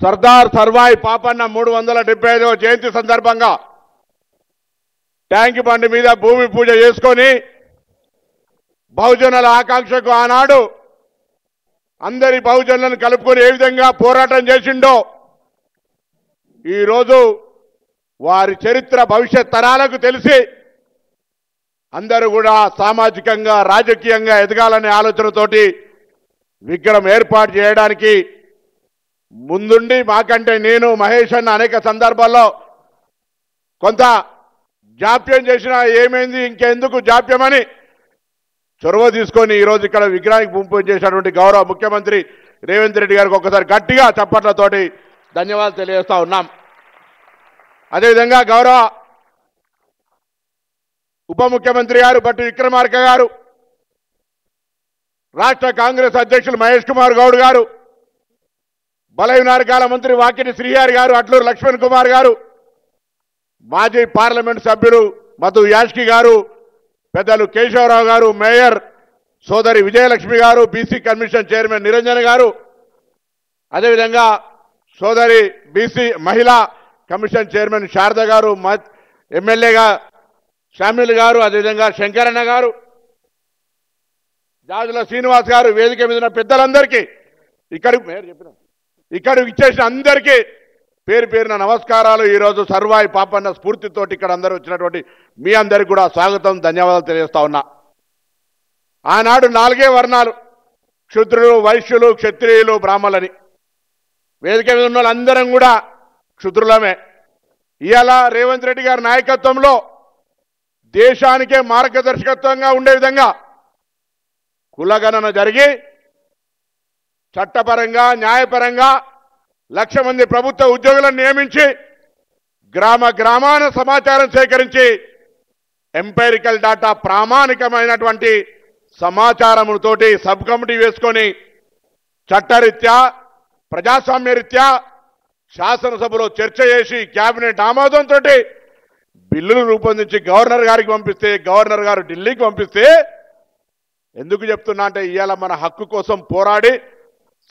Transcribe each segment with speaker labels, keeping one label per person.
Speaker 1: సర్దార్ సర్వాయి పాపన్న 375వ జయంతి సందర్భంగా ట్యాంక్ బండి మీద భూమి పూజ చేసుకొని బహుజనుల ఆకాంక్షకు ఆనాడు అందరి బహుజనులను కలుపుకొని ఏ విధంగా పోరాటం చేసిండో ఈరోజు వారి చరిత్ర భవిష్యత్ తరాలకు తెలిసి అందరూ కూడా సామాజికంగా రాజకీయంగా ఎదగాలనే ఆలోచనతోటి విగ్రహం ఏర్పాటు చేయడానికి ముందుండి మాకంటే నేను మహేష్ అన్న అనేక సందర్భాల్లో కొంత జాప్యం చేసినా ఏమైంది ఇంకెందుకు జాప్యమని చొరవ తీసుకొని ఈరోజు ఇక్కడ విగ్రహానికి పూజ చేసినటువంటి గౌరవ ముఖ్యమంత్రి రేవంత్ రెడ్డి గారికి ఒక్కసారి గట్టిగా చప్పట్లతోటి ధన్యవాదాలు తెలియజేస్తా ఉన్నాం. అదేవిధంగా గౌరవ ఉప ముఖ్యమంత్రి గారు బట్టి విక్రమార్క గారు, రాష్ట్ర కాంగ్రెస్ అధ్యక్షులు మహేష్ కుమార్ గౌడ్ గారు, బలహీన వర్గాల మంత్రి వాకిటి శ్రీహరి గారు, అట్లూరు లక్ష్మణ్ కుమార్ గారు, మాజీ పార్లమెంట్ సభ్యులు మధు యాష్కి గారు, పెద్దలు కేశవరావు గారు, మేయర్ సోదరి విజయలక్ష్మి గారు, బీసీ కమిషన్ చైర్మన్ నిరంజన్ గారు, అదేవిధంగా సోదరి బీసీ మహిళా కమిషన్ చైర్మన్ శారద గారు, ఎమ్మెల్యేగా షామిల్ గారు, అదేవిధంగా శంకరన్న గారు, జాజుల శ్రీనివాస్ గారు, వేదిక మీద ఉన్న పెద్దలందరికీ ఇక్కడికి ఇచ్చేసిన అందరికీ పేరు పేరున నమస్కారాలు. ఈరోజు సర్వాయి పాపన్న స్ఫూర్తితోటి ఇక్కడ అందరూ వచ్చినటువంటి మీ అందరికీ కూడా స్వాగతం, ధన్యవాదాలు తెలియజేస్తా ఉన్నా. ఆనాడు 4 వర్ణాలు, క్షుద్రులు, వైశ్యులు, క్షత్రియులు, బ్రాహ్మణులని, వేదిక మీద ఉన్న వాళ్ళందరం కూడా క్షుద్రులమే. ఇవాళ రేవంత్ రెడ్డి గారి నాయకత్వంలో దేశానికే మార్గదర్శకత్వంగా ఉండే విధంగా కులగణన జరిగి చట్టపరంగా న్యాయపరంగా 1,00,000 మంది ప్రభుత్వ ఉద్యోగులను నియమించి గ్రామాన సమాచారం సేకరించి ఎంపైరికల్ డాటా ప్రామాణికమైనటువంటి సమాచారముతోటి సబ్ కమిటీ వేసుకొని చట్టరీత్యా ప్రజాస్వామ్యరీత్యా శాసనసభలో చర్చ చేసి కేబినెట్ ఆమోదంతో బిల్లులు రూపొందించి గవర్నర్ గారికి పంపిస్తే, గవర్నర్ గారు ఢిల్లీకి పంపిస్తే, ఎందుకు చెప్తున్నా అంటే ఇవాళ మన హక్కు కోసం పోరాడి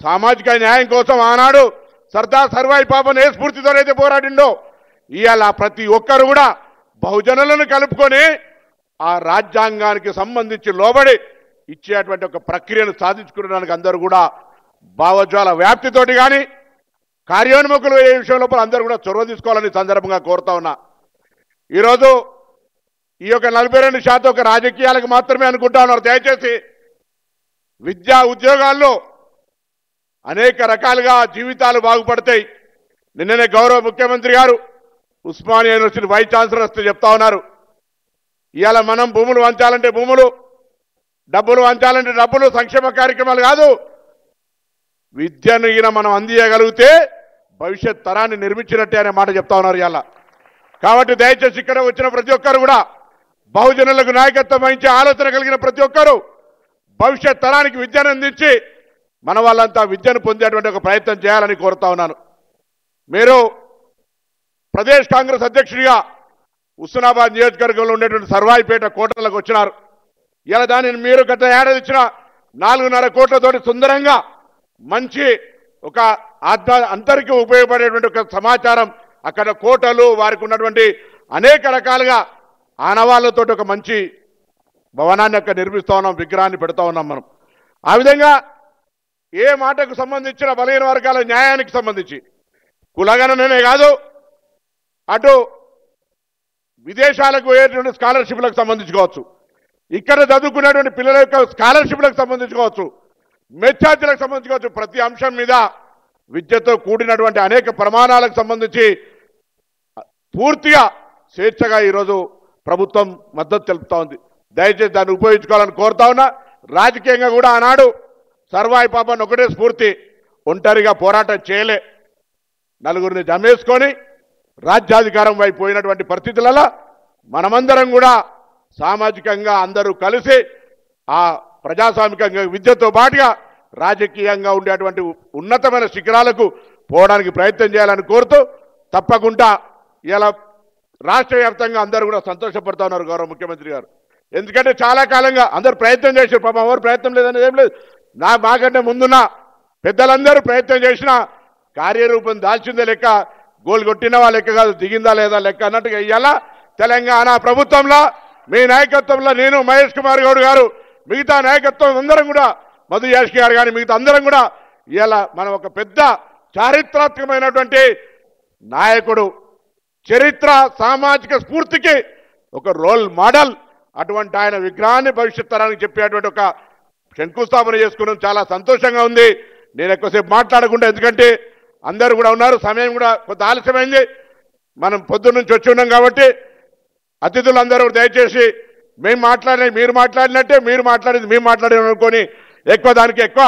Speaker 1: సామాజిక న్యాయం కోసం ఆనాడు సర్దార్ సర్వాయి పాపన్ ఏ స్ఫూర్తితోనైతే పోరాడిండో ఇవాళ ప్రతి ఒక్కరు కూడా బహుజనులను కలుపుకొని ఆ రాజ్యాంగానికి సంబంధించి లోబడి ఇచ్చేటువంటి ఒక ప్రక్రియను సాధించుకోవడానికి అందరూ కూడా భావజ్వాల వ్యాప్తితోటి కానీ కార్యోన్ముఖులు ఏ విషయం లోపల అందరూ కూడా చొరవ తీసుకోవాలని సందర్భంగా కోరుతా ఉన్నా. ఈరోజు ఈ యొక్క 42% ఒక రాజకీయాలకు మాత్రమే అనుకుంటా ఉన్నారు. దయచేసి విద్యా ఉద్యోగాల్లో అనేక రకాలుగా జీవితాలు బాగుపడతాయి. నిన్ననే గౌరవ ముఖ్యమంత్రి గారు ఉస్మానియా యూనివర్సిటీ వైస్ ఛాన్సలర్ వస్తే చెప్తా ఉన్నారు, ఇవాళ మనం భూములు వంచాలంటే భూములు, డబ్బులు వంచాలంటే డబ్బులు, సంక్షేమ కార్యక్రమాలు కాదు, విద్యను ఈయన మనం అందియగలిగితే భవిష్యత్ తరాన్ని నిర్మించినట్టే అనే మాట చెప్తా ఉన్నారు ఇవాళ. కాబట్టి దయచేసి ఇక్కడ వచ్చిన ప్రతి ఒక్కరు కూడా బహుజనులకు నాయకత్వం వహించే ఆలోచన కలిగిన ప్రతి ఒక్కరూ భవిష్యత్ తరానికి విద్యను అందించి మన వాళ్ళంతా విద్యను పొందేటువంటి ఒక ప్రయత్నం చేయాలని కోరుతా ఉన్నాను. మీరు ప్రదేశ్ కాంగ్రెస్ అధ్యక్షుడిగా హుస్నాబాద్ నియోజకవర్గంలో ఉండేటువంటి సర్వాయిపేట కోటలకు వచ్చినారు. ఇలా దానిని మీరు గత ఏడాది ఇచ్చిన 4.5 కోట్లతోటి సుందరంగా మంచి ఒక అందరికీ ఉపయోగపడేటువంటి ఒక సమాచారం, అక్కడ కోటలు, వారికి ఉన్నటువంటి అనేక రకాలుగా ఆనవాళ్లతో ఒక మంచి భవనాన్ని అక్కడ నిర్మిస్తా ఉన్నాం, విగ్రహాన్ని పెడతా ఉన్నాం మనం. ఆ విధంగా ఏ మాటకు సంబంధించిన బలహీన వర్గాల న్యాయానికి సంబంధించి కులగణనే కాదు, అటు విదేశాలకు పోయేటువంటి స్కాలర్షిప్లకు సంబంధించుకోవచ్చు, ఇక్కడ చదువుకునేటువంటి పిల్లల యొక్క స్కాలర్షిప్లకు సంబంధించుకోవచ్చు, మెచ్చార్జీలకు సంబంధించుకోవచ్చు, ప్రతి అంశం మీద విద్యతో కూడినటువంటి అనేక ప్రమాణాలకు సంబంధించి పూర్తిగా స్వేచ్ఛగా ఈరోజు ప్రభుత్వం మద్దతు తెలుపుతా ఉంది. దయచేసి దాన్ని ఉపయోగించుకోవాలని కోరుతా ఉన్నా. రాజకీయంగా కూడా ఆనాడు సర్వాయి పాపన్ ఒకటే స్ఫూర్తి, ఒంటరిగా పోరాటం చేయలే, నలుగురిని జమేసుకొని రాజ్యాధికారం వైపు పోయినటువంటి పరిస్థితులలో మనమందరం కూడా సామాజికంగా అందరూ కలిసి ఆ ప్రజాస్వామికంగా విద్యతో పాటుగా రాజకీయంగా ఉండేటువంటి ఉన్నతమైన శిఖరాలకు పోవడానికి ప్రయత్నం చేయాలని కోరుతూ, తప్పకుండా ఇలా రాష్ట్ర వ్యాప్తంగా అందరూ కూడా సంతోషపడుతూ ఉన్నారు గౌరవ ముఖ్యమంత్రి గారు. ఎందుకంటే చాలా కాలంగా అందరూ ప్రయత్నం చేశారు, పాపం ఎవరు ప్రయత్నం లేదని ఏం లేదు, మాకంటే ముందున్న పెద్దలందరూ ప్రయత్నం చేసినా కార్యరూపం దాల్చిందే లెక్క, గోల్ కొట్టిన వాళ్ళ లెక్క కాదు, దిగిందా లేదా లెక్క అన్నట్టుగా ఇయ్యాల తెలంగాణ ప్రభుత్వంలో మీ నాయకత్వంలో నేను మహేష్ కుమార్ గౌడ్ గారు మిగతా నాయకత్వం అందరం కూడా మధు యాష్కి గారు కానీ మిగతా అందరం కూడా ఇలా మనం ఒక పెద్ద చారిత్రాత్మకమైనటువంటి నాయకుడు, చరిత్ర సామాజిక స్ఫూర్తికి ఒక రోల్ మోడల్, అటువంటి ఆయన విగ్రహాన్ని భవిష్యత్ తరానికి చెప్పేటువంటి ఒక శంకుస్థాపన చేసుకున్నాం. చాలా సంతోషంగా ఉంది. నేను ఎక్కువసేపు మాట్లాడకుండా, ఎందుకంటే అందరూ కూడా ఉన్నారు, సమయం కూడా కొంత ఆలస్యమైంది, మనం పొద్దున్న నుంచి వచ్చి ఉన్నాం కాబట్టి అతిథులందరూ దయచేసి మేము మాట్లాడిన మీరు మాట్లాడినట్టే, మీరు మాట్లాడింది మేము మాట్లాడిన అనుకొని ఎక్కువ దానికి ఎక్కువ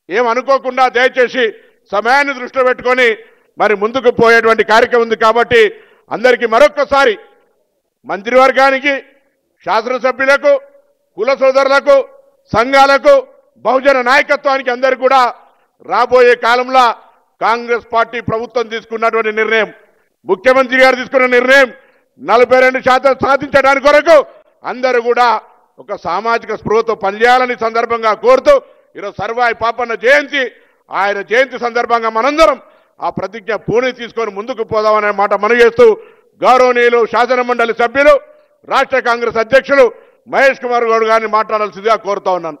Speaker 1: ఏమనుకోకుండా దయచేసి సమయాన్ని దృష్టిలో పెట్టుకొని మరి ముందుకు పోయేటువంటి కార్యక్రమం ఉంది. కాబట్టి అందరికీ మరొక్కసారి మంత్రివర్గానికి, శాసనసభ్యులకు, కుల సోదరులకు, సంఘాలకు, బహుజన నాయకత్వానికి అందరికీ కూడా రాబోయే కాలంలో కాంగ్రెస్ పార్టీ ప్రభుత్వం తీసుకున్నటువంటి నిర్ణయం, ముఖ్యమంత్రి గారు తీసుకున్న నిర్ణయం 42% సాధించడానికి కొరకు అందరూ కూడా ఒక సామాజిక స్పృహతో పనిచేయాలని సందర్భంగా కోరుతూ ఈరోజు సర్వాయి పాపన్న జయంతి, ఆయన జయంతి సందర్భంగా మనందరం ఆ ప్రతిజ్ఞ పూర్తి తీసుకొని ముందుకు పోదామనే మాట మనవి చేస్తూ గౌరవనీయులు శాసన మండలి సభ్యులు రాష్ట్ర కాంగ్రెస్ అధ్యక్షులు మహేష్ కుమార్ గౌడ్ గారిని మాట్లాడాల్సిందిగా కోరుతా ఉన్నాను.